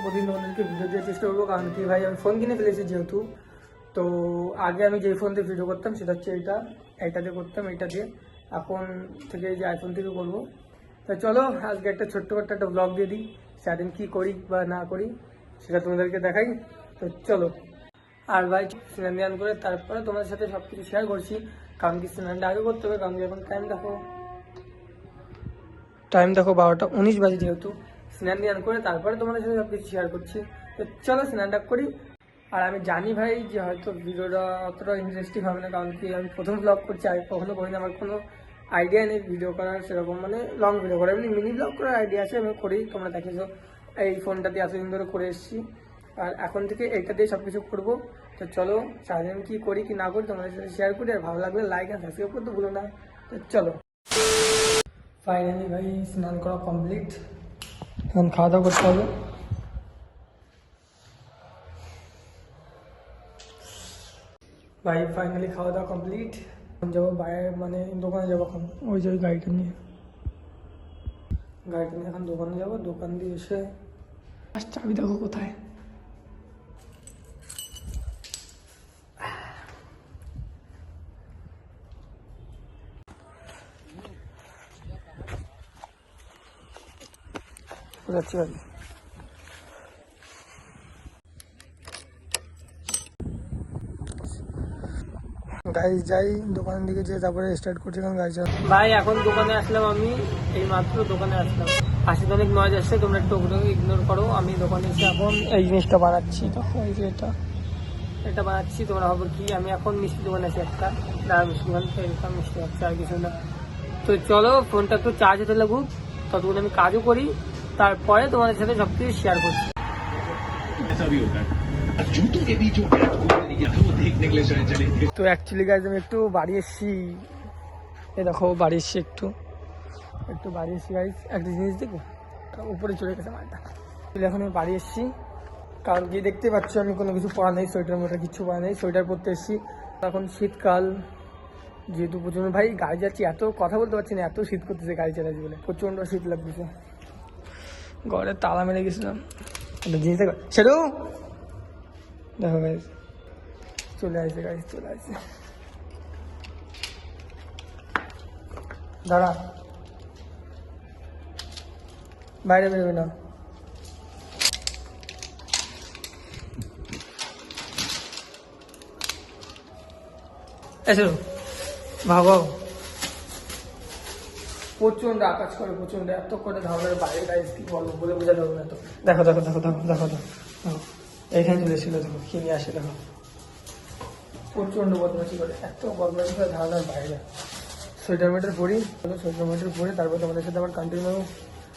প্রতিদিন তোমাদেরকে ভিডিও দেওয়ার চেষ্টা করবো, কারণ কি ভাই আমি ফোন কিনে ফেলেছি যেহেতু। তো আগে আমি যেই ফোন দিয়ে ভিডিও করতাম সেটা হচ্ছে এইটা দিয়ে করতাম, এইটা দিয়ে। এখন থেকে যে আইফোন থেকে করবো। তো চলো আজকে একটা ছোট্ট একটা ব্লগ দিয়ে দিই, সারাদিন কী করি বা না করি সেটা তোমাদেরকে দেখাই। তো চলো। আর ভাই স্নান ধ্যান করে তারপরে তোমাদের সাথে সব কিছু শেয়ার করছি, কারণ কি স্নানটা আগে করতে হবে, কারণ কি এখন টাইম দেখো 12:19 বাজে, যেহেতু স্নান ধ্যান করে তারপরে তোমাদের সাথে সব কিছু শেয়ার করছি। তো চলো স্নানটা করি। আর আমি জানি ভাই যে হয়তো ভিডিওটা অতটা ইন্টারেস্টিং হবে না, কারণ কি আমি প্রথম ব্লগ করছি, আগে কখনো করিনি, আমার কোনো আইডিয়া নেই ভিডিও করার সেরকম, মানে লং ভিডিও করার, এমনি মিনি ব্লগ করার আইডিয়া আছে, আমি করি, তোমরা দেখেছো এই ফোনটা দিয়ে এতদিন ধরে করে এসেছি। আর এখন থেকে এইটা দিয়ে সব কিছু করবো। তো চলো সারাদিন কী করি কি না করি তোমাদের সাথে শেয়ার করি, আর ভালো লাগলে লাইক আর সাবস্ক্রাইব করতে ভুলো না। তো চলো। ফাইনালি ভাই স্নান করা কমপ্লিট, এখন খাওয়া দাওয়া করতে হবে। ভাই ফাইনালি খাওয়া দাওয়া কমপ্লিট, যাবো বাইরে, মানে দোকানে যাবো এখন, ওই যে গাড়িটা নিয়ে এখন দোকানে যাবো। দোকান দিয়ে এসে আর চাবি দেখো কোথায়, যাচ্ছি ভাই। গাড়ি যাই দোকানের দিকে যেয়ে তারপরে স্টার্ট করছি, কারণ গাড়ি চালাবো। ভাই এখন দোকানে আসলাম, আমি এই মাত্র দোকানে আসলাম, পাশে তো অনেক নয়েজ আসছে, তোমরা একটু ইগনোর করো। আমি দোকানে এসে এখন এই জিনিসটা বানাচ্ছি, তখন এই যে এটা বানাচ্ছি। তোমরা ভাবো কি আমি এখন মিষ্টি দোকানে আছি, একটা মিষ্টি দোকান এরকম মিষ্টি হচ্ছে, আর কিছু না। তো চলো ফোনটা একটু চার্জ হতে লাগুক, ততক্ষণ আমি কাজও করি, তারপরে তোমাদের সাথে সব কিছু শেয়ার করছি। তো অ্যাকচুয়ালি গাইজ আমি একটু বাড়ি এসেছি, এই দেখো বাড়ি এসেছি, একটু বাড়ি এসেছি গাইজ। একটা জিনিস দেখো উপরে চলে গেছে মালটা। এখন আমি বাড়ি এসেছি, কারণ গিয়ে দেখতে পাচ্ছি আমি কোনো কিছু পরা নেই, সোয়েটার মোটার কিছু পরা নেই, সোয়েটার পরতে এসেছি। এখন শীতকাল যেহেতু প্রচন্ড, ভাই গাড়ি যাচ্ছি, এত কথা বলতে পারছি না, এত শীত করতেছে গাড়ি চালাচ্ছি বলে, প্রচণ্ড শীত লাগতেছে। ঘরে তালা মেরে গেছিলাম, জিনিস দেখো সেটাও দেখো গাইজ চলে আসছে, গাড়ি চলে আসছে। দাঁড়া, বাইরে বেরোবে না। এসো ভাবো, প্রচন্ড আকাশ করে, প্রচন্ড এত করে ধানের বাইরে গাইজ কি বলবো, বলে বোঝাতে হবে না। তো দেখো দেখো দেখো দেখো দেখো দেখো এইখানে চলে এসেছিল, দেখো কি নিয়ে আসে, দেখো প্রচন্ড বদমাশি করে, এত বদমাশি করে ধারণার বাইরে। সোয়েটার মেটার পরি, সোয়েটার মেটার পরে তারপর তোমাদের সাথে আবার কন্টিনিউ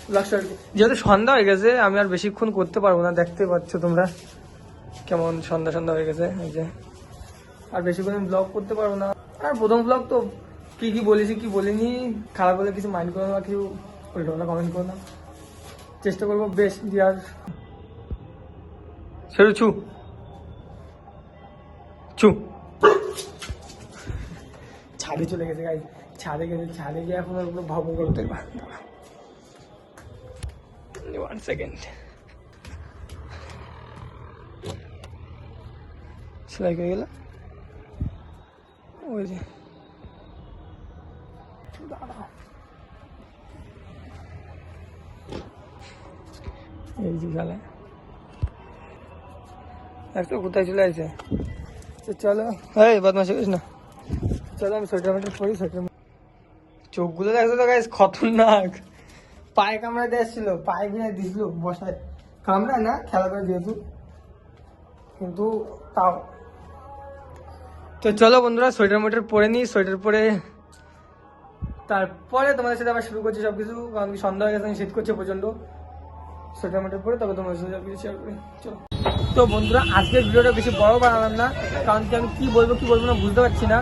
ব্লগ স্টার্ট। যেহেতু সন্ধ্যা হয়ে গেছে আমি আর বেশিক্ষণ করতে পারবো না, দেখতে পাচ্ছ তোমরা কেমন সন্ধ্যা হয়ে গেছে, এই যে আর বেশিক্ষণ ব্লগ করতে পারবো না। আর প্রথম ব্লগ তো কি বলেছি কি বলিনি, খারাপ হলে কিছু মাইন্ড করো না, কিছু উল্টো না কমেন্ট করো না, চেষ্টা করবো বেস্ট দেওয়ার। সেরু ছু ছাদে চলে গেছে গাই, ছাদে গিয়ে এখন ওগুলো ভাবো করতে। 1 সেকেন্ড সেলাই করে গেল, ওই যে এই যে খেলা একটু কোথায় চলে আসছে। তো চলো এই বদমাশি করিস না, চলো আমি সোয়েটার মেটার পরি। চোখগুলো দেখছো তো গাইস খতরনাক, পায়ে কামড়ায় দিয়ে এসেছিল, পায়ে গিয়ে দিছিল বসায়, কামড়ায় না খেলা করে যেহেতু, কিন্তু তাও। তো চলো বন্ধুরা সোয়েটার মোটার পরে নিই, সোয়েটার পরে তারপরে তোমাদের সাথে আবার শুরু করছি সবকিছু, কারণ কি সন্ধ্যা হয়ে গেছে, শীত করছে প্রচন্ড। সোয়েটার মোটার পরে তবে তোমাদের সাথে সবকিছু শেয়ার করি, চলো। তো বন্ধুরা আজকের ভিডিওটা বেশি বড় বানালাম না, কারণ কি আমি কি বলবো না বুঝতে পারছি না।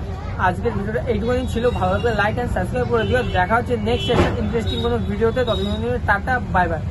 আজকের ভিডিওটা এইটুকুনি ছিল, ভালো লাগলে লাইক অ্যান্ড সাবস্ক্রাইব করে দিও। দেখা হচ্ছে নেক্সট একটা ইন্টারেস্টিং কোনো ভিডিওতে, তবে টাটা বাই বাই।